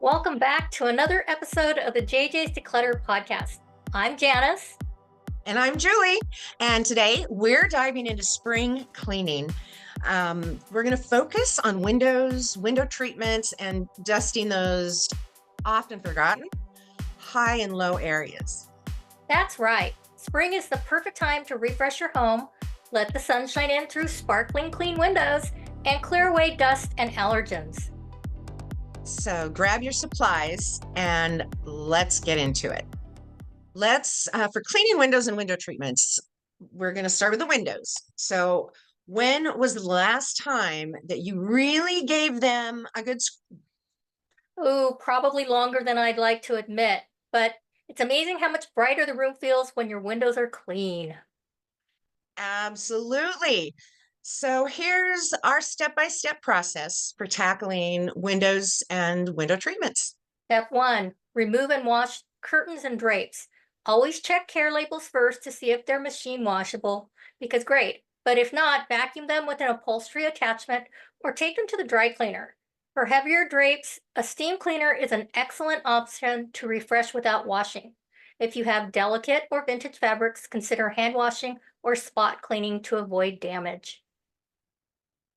Welcome back to another episode of the JJ's Declutter podcast. I'm Janice. And I'm Julie. And today we're diving into spring cleaning. We're going to focus on windows, window treatments, and dusting those often forgotten high and low areas. That's right. Spring is the perfect time to refresh your home, let the sunshine in through sparkling clean windows, and clear away dust and allergens. So grab your supplies and let's get into it. For cleaning windows and window treatments, we're going to start with the windows. So when was the last time that you really gave them a good Ooh, probably longer than I'd like to admit, but it's amazing how much brighter the room feels when your windows are clean. Absolutely. So here's our step-by-step process for tackling windows and window treatments. Step 1, remove and wash curtains and drapes. Always check care labels first to see if they're machine washable, because great, but if not, vacuum them with an upholstery attachment or take them to the dry cleaner. For heavier drapes, a steam cleaner is an excellent option to refresh without washing. If you have delicate or vintage fabrics, consider hand washing or spot cleaning to avoid damage.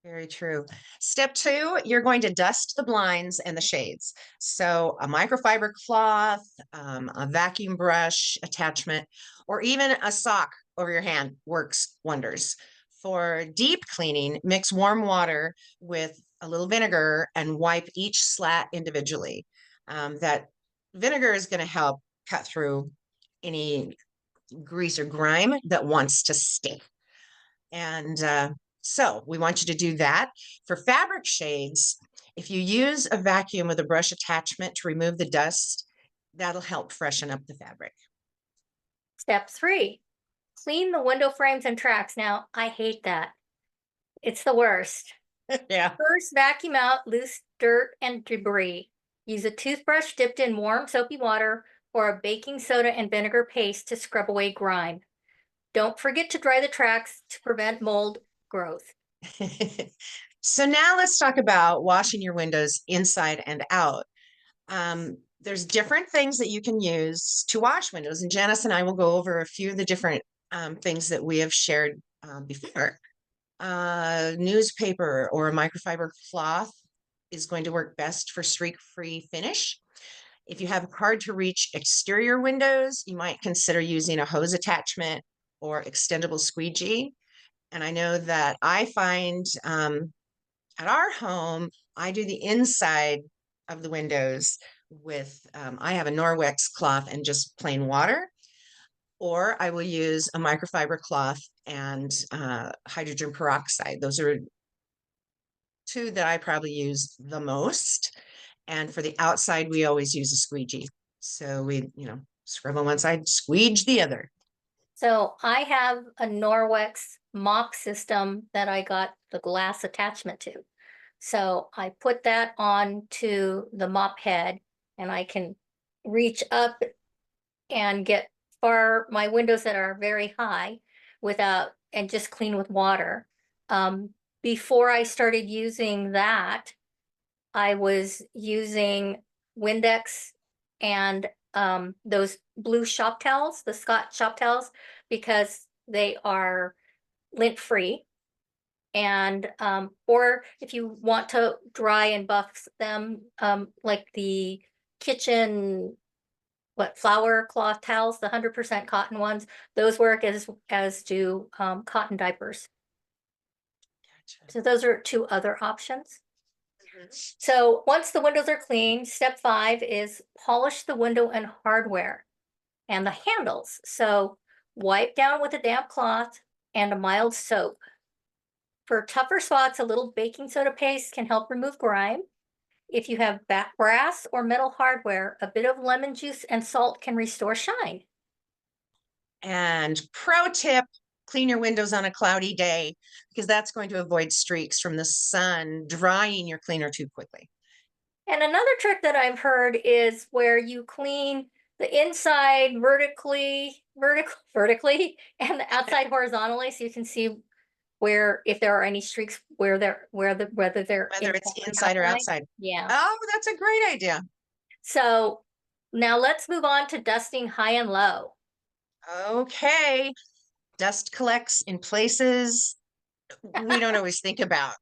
Very true. Step 2, you're going to dust the blinds and the shades. So a microfiber cloth, a vacuum brush attachment, or even a sock over your hand works wonders. For deep cleaning, mix warm water with a little vinegar and wipe each slat individually. That vinegar is going to help cut through any grease or grime that wants to stick. And so we want you to do that. For fabric shades, if you use a vacuum with a brush attachment to remove the dust, that'll help freshen up the fabric. Step 3, clean the window frames and tracks. Now, I hate that. It's the worst. Yeah. First, vacuum out loose dirt and debris. Use a toothbrush dipped in warm soapy water or a baking soda and vinegar paste to scrub away grime. Don't forget to dry the tracks to prevent mold growth. So now let's talk about washing your windows inside and out. There's different things that you can use to wash windows, and Janice and I will go over a few of the different things that we have shared before. Newspaper or a microfiber cloth is going to work best for streak-free finish. If you have hard to reach exterior windows, you might consider using a hose attachment or extendable squeegee. And I know that I find at our home, I do the inside of the windows with, I have a Norwex cloth and just plain water, or I will use a microfiber cloth and hydrogen peroxide. Those are two that I probably use the most. And for the outside, we always use a squeegee. So we, scrub on one side, squeege the other. So I have a Norwex mop system that I got the glass attachment to. So I put that onto the mop head and I can reach up and get far my windows that are very high and just clean with water. Before I started using that, I was using Windex and those blue shop towels, the Scott shop towels, because they are lint free. And or if you want to dry and buff them, like the kitchen flour cloth towels, the 100% cotton ones, those work as do cotton diapers. Gotcha. So those are two other options. So once the windows are clean, step 5 is polish the window and hardware and the handles. So wipe down with a damp cloth and a mild soap. For tougher spots, a little baking soda paste can help remove grime. If you have brass or metal hardware, a bit of lemon juice and salt can restore shine. And pro tip, clean your windows on a cloudy day because that's going to avoid streaks from the sun drying your cleaner too quickly. And another trick that I've heard is where you clean the inside vertically and the outside horizontally, so you can see if there are any streaks whether it's inside or outside. Yeah. Oh, that's a great idea. So now let's move on to dusting high and low. Okay. Dust collects in places we don't always think about.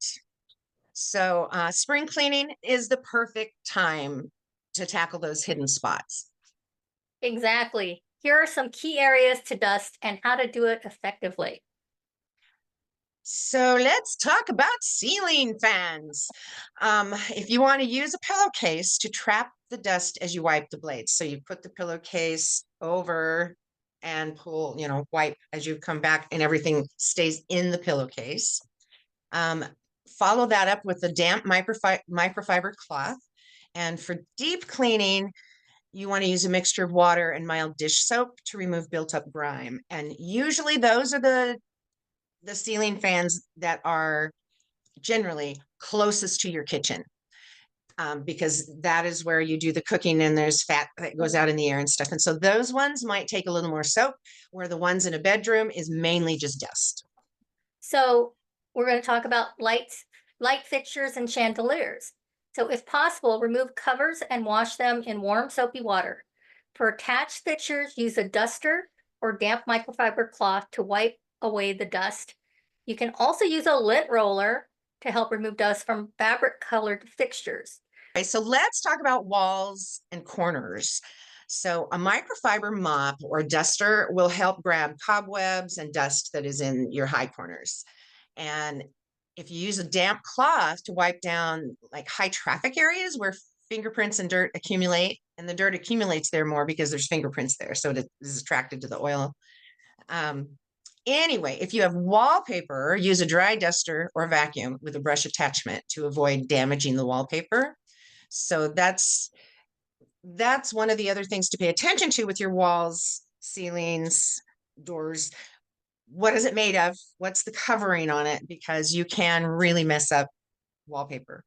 So, spring cleaning is the perfect time to tackle those hidden spots. Exactly. Here are some key areas to dust and how to do it effectively. So let's talk about ceiling fans. If you want to use a pillowcase to trap the dust as you wipe the blades, so you put the pillowcase over and pull, wipe as you come back, and everything stays in the pillowcase. Um, Follow that up with a damp microfiber cloth. And for deep cleaning, you want to use a mixture of water and mild dish soap to remove built-up grime. And usually those are the ceiling fans that are generally closest to your kitchen, because that is where you do the cooking and there's fat that goes out in the air and stuff. And so those ones might take a little more soap, where the ones in a bedroom is mainly just dust. So we're going to talk about light fixtures and chandeliers. So if possible, remove covers and wash them in warm soapy water. For attached fixtures, use a duster or damp microfiber cloth to wipe away the dust. You can also use a lint roller to help remove dust from fabric colored fixtures. Okay, so let's talk about walls and corners. So a microfiber mop or duster will help grab cobwebs and dust that is in your high corners. And if you use a damp cloth to wipe down like high traffic areas where fingerprints and dirt accumulate, and the dirt accumulates there more because there's fingerprints there, so it is attracted to the oil. Um, anyway, if you have wallpaper, use a dry duster or vacuum with a brush attachment to avoid damaging the wallpaper. So that's one of the other things to pay attention to with your walls, ceilings, doors. What is it made of? What's the covering on it? Because you can really mess up wallpaper.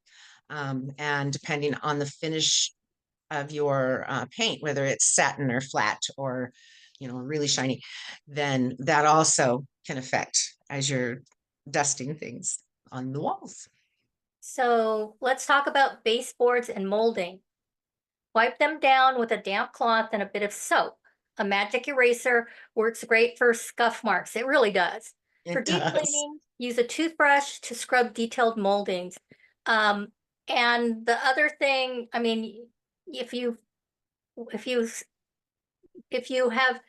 And depending on the finish of your paint, whether it's satin or flat or really shiny, then that also can affect as you're dusting things on the walls. So let's talk about baseboards and molding. Wipe them down with a damp cloth and a bit of soap. A magic eraser works great for scuff marks. It really does. For It deep does. cleaning, use a toothbrush to scrub detailed moldings. Um, and the other thing, I mean, if you if you if you have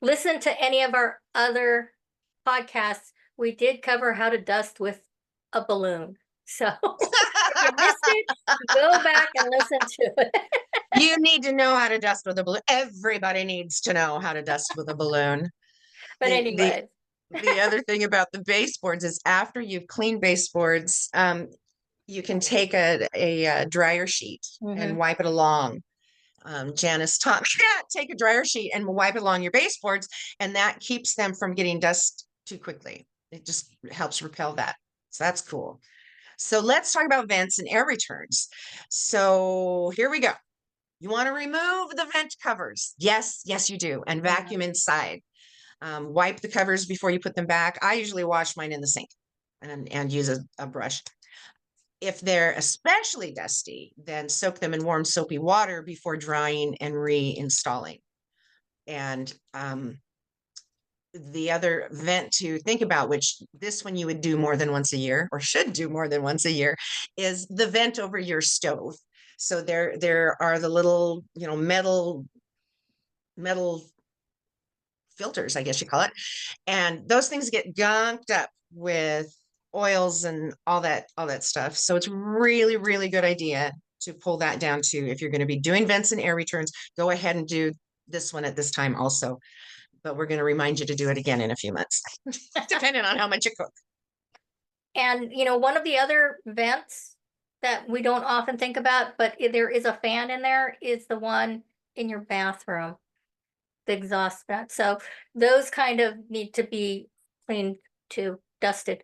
listened to any of our other podcasts, we did cover how to dust with a balloon. So if you missed it, go back and listen to it. You need to know how to dust with a balloon. Everybody needs to know how to dust with a balloon. But The the anyway. the other thing about the baseboards is after you've cleaned baseboards, you can take a dryer sheet and Mhm. wipe it along. Janice taught me that. Take a dryer sheet and wipe it along your baseboards, and that keeps them from getting dust too quickly. It just helps repel that. So that's cool. So let's talk about vents and air returns. So here we go. You want to remove the vent covers. Yes, yes, you do. And vacuum inside. Wipe the covers before you put them back. I usually wash mine in the sink and use a brush. If they're especially dusty, then soak them in warm soapy water before drying and reinstalling. And the other vent to think about, which this one you would do more than once a year or should do more than once a year, is the vent over your stove. So there are the little, metal filters, I guess you call it. And those things get gunked up with oils and all that stuff. So it's really, really good idea to pull that down too. If you're going to be doing vents and air returns, go ahead and do this one at this time also. But we're going to remind you to do it again in a few months, depending on how much you cook. And one of the other vents that we don't often think about, but there is a fan in there, is the one in your bathroom, the exhaust vent. So those kind of need to be cleaned too, dusted.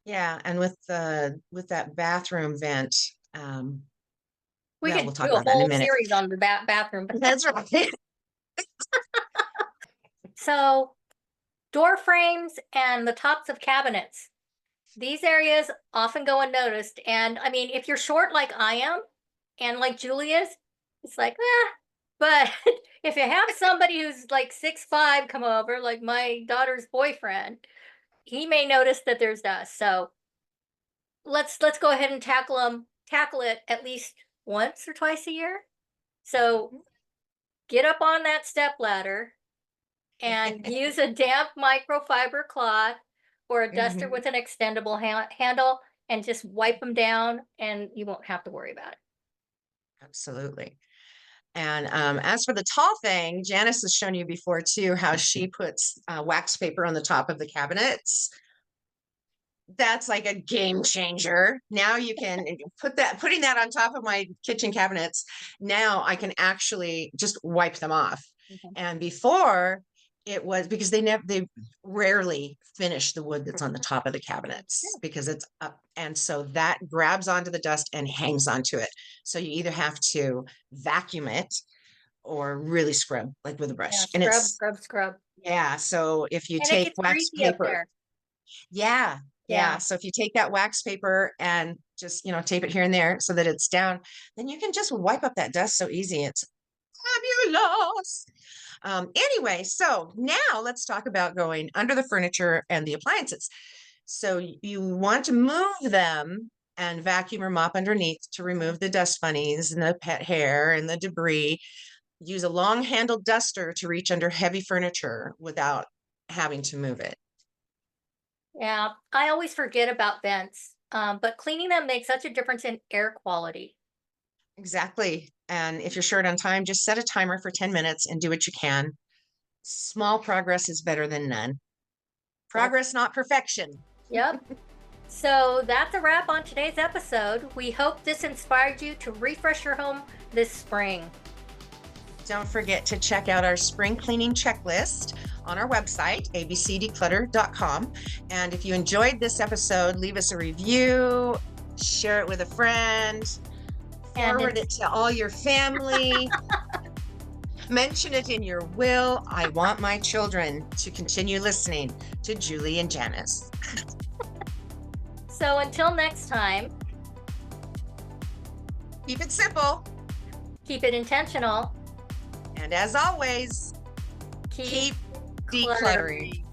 Yeah, and with that bathroom vent, We well, we'll could talk do a about that in a whole minute. series on the bathroom. That's right. So door frames and the tops of cabinets. These areas often go unnoticed. And I mean, if you're short like I am, And like Julia's, it's like, but if you have somebody who's like 6'5" come over, like my daughter's boyfriend, he may notice that there's dust. So let's go ahead and tackle it at least once or twice a year. So get up on that step ladder and use a damp microfiber cloth or a duster Mhm. with an extendable handle and just wipe them down, and you won't have to worry about it. Absolutely. And as for the tall thing, Janice has shown you before too how she puts wax paper on the top of the cabinets. That's like a game changer. Now you can putting that on top of my kitchen cabinets. Now I can actually just wipe them off. Mhm. And before it was because they rarely finish the wood that's on the top of the cabinets because it's up. And so that grabs onto the dust and hangs onto it. So you either have to vacuum it or really scrub like with a Yeah, brush. And scrub, it's scrub, scrub. yeah. So if you And it take gets wax greasy up paper, there. yeah, yeah. Yeah. So if you take that wax paper and just, tape it here and there so that it's down, then you can just wipe up that dust so easy. It's fabulous. Anyway, so now let's talk about going under the furniture and the appliances. So you want to move them and vacuum or mop underneath to remove the dust bunnies and the pet hair and the debris. Use a long handled duster to reach under heavy furniture without having to move it. Yeah. I always forget about vents, but cleaning them makes such a difference in air quality. Exactly. And if you're short on time, just set a timer for 10 minutes and do what you can. Small progress is better than none. That's, Progress, not perfection. yep. So that's a wrap on today's episode. We hope this inspired you to refresh your home this spring. Don't forget to check out our spring cleaning checklist on our website, abcdeclutter.com. And if you enjoyed this episode, leave us a review, share it with a friend, And forward it to all your family. Mention it in your will. I want my children to continue listening to Julie and Janice. so until next time, Keep it simple. keep it intentional. And as always, Keep keep cluttering. decluttering.